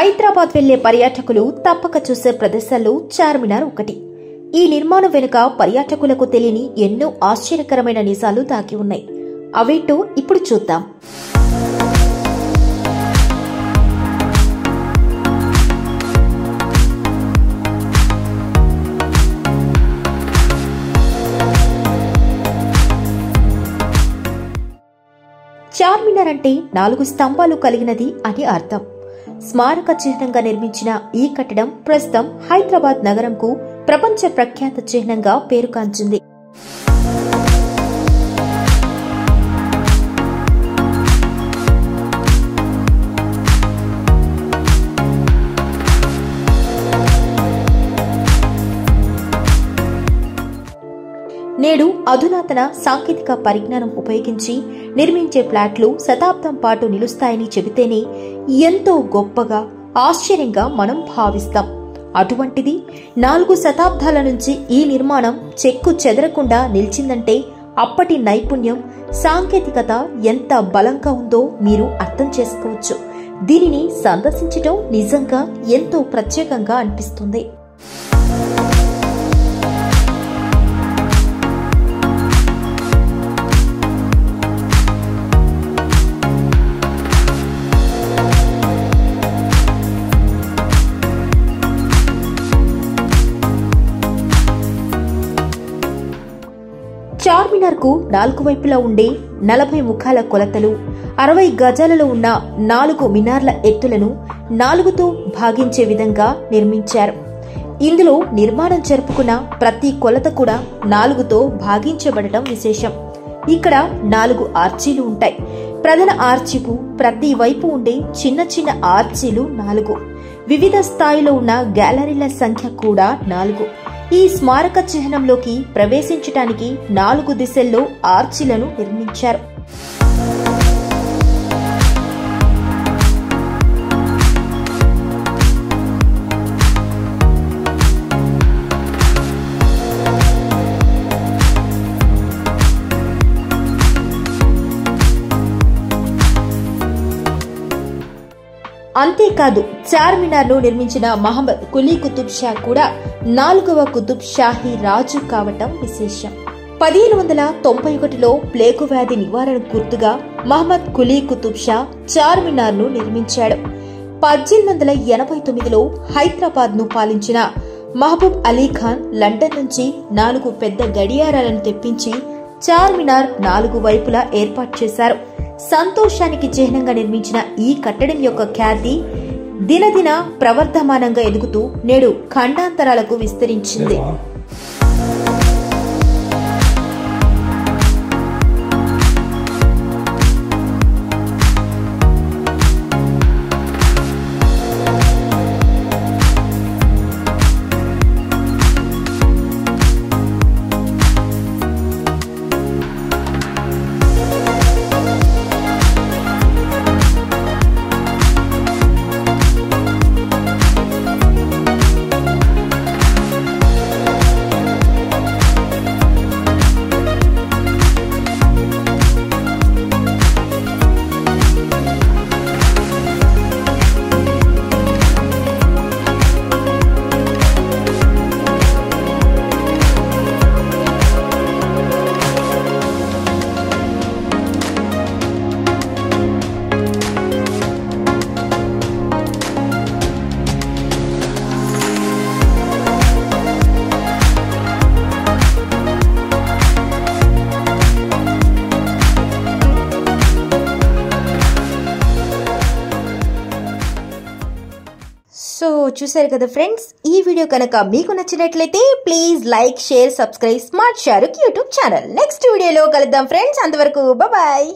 హైదరాబాద్ వెళ్లే పర్యాటకులు తప్పక చూసే ప్రదేశాల్లో చార్మినార్ ఒకటి. ఈ నిర్మాణం వెనుక పర్యాటకులకు తెలియని ఎన్నో ఆశ్చర్యకరమైన నిజాలు దాగి ఉన్నాయి. అవేంటో ఇప్పుడు చూద్దాం. చార్మినార్ అంటే 4 స్తంభాలు కలిగినది అని అర్థం. స్మారక చిహ్నంగా నిర్మించిన ఈ కట్టడం ప్రస్తుతం హైదరాబాద్ నగరంకు ప్రపంచ ప్రఖ్యాత చిహ్నంగా పేరుగాంచింది. నేడు అధునాతన సాంకేతిక పరిజ్ఞానం ఉపయోగించి నిర్మించే ఫ్లాట్లు శతాబ్దం పాటు నిలుస్తాయని చెబితేనే ఎంతో గొప్పగా, ఆశ్చర్యంగా మనం భావిస్తాం. అటువంటిది 4 శతాబ్దాల నుంచి ఈ నిర్మాణం చెక్కు చెదరకుండా నిలిచిందంటే అప్పటి నైపుణ్యం, సాంకేతికత ఎంత బలంగా ఉందో మీరు అర్థం చేసుకోవచ్చు. దీనిని సందర్శించడం నిజంగా ఎంతో ప్రత్యేకంగా అనిపిస్తుంది. చార్మినార్ కు 4 వైపులా ఉండే 40 ముఖాల కొలతలు, 60 గజాలలో ఉన్న 4 మినార్ల ఎత్తులను 4తో భాగించే విధంగా నిర్మించారు. ఇందులో నిర్మాణం జరుపుకున్న ప్రతి కొలత కూడా 4తో భాగించబడటం విశేషం. ఇక్కడ 4 ఆర్చీలు ఉంటాయి. ప్రధాన ఆర్చీకు ప్రతి వైపు ఉండే చిన్న చిన్న ఆర్చీలు 4. వివిధ స్థాయిలో ఉన్న గ్యాలరీల సంఖ్య కూడా 4. ఈ స్మారక చిహ్నంలోకి ప్రవేశించడానికి 4 దిశల్లో ఆర్చిలను నిర్మించారు. అంతేకాదు, చార్మినార్ ను నిర్మించిన మహమ్మద్ కులీ కుతుబ్ షా కూడా 4వ కుతుబ్ షాహీ రాజు కావటం విశేషం. 1591లో ప్లేగు వ్యాధి నివారణ గుర్తుగా మహమ్మద్ కులీ కుతుబ్ షా చార్మినార్ ను నిర్మించాడు. 1889లో హైదరాబాద్ ను పాలించిన మహబూబ్ అలీ ఖాన్ లండన్ నుంచి 4 పెద్ద గడియారాలను తెప్పించి చార్మినార్ 4 వైపులా ఏర్పాటు చేశారు. సంతోషానికి చిహ్నంగా నిర్మించిన ఈ కట్టడం యొక్క ఖ్యాతి దినదిన ప్రవర్ధమానంగా ఎదుగుతూ నేడు ఖండాంతరాలకు విస్తరించింది. సో చూసారు కదా ఫ్రెండ్స్, ఈ వీడియో కనుక మీకు నచ్చినట్లయితే please like, share, subscribe smart Shahrukh YouTube channel. Next వీడియోలో కలుద్దాం ఫ్రెండ్స్. అంతవరకు బాయ్.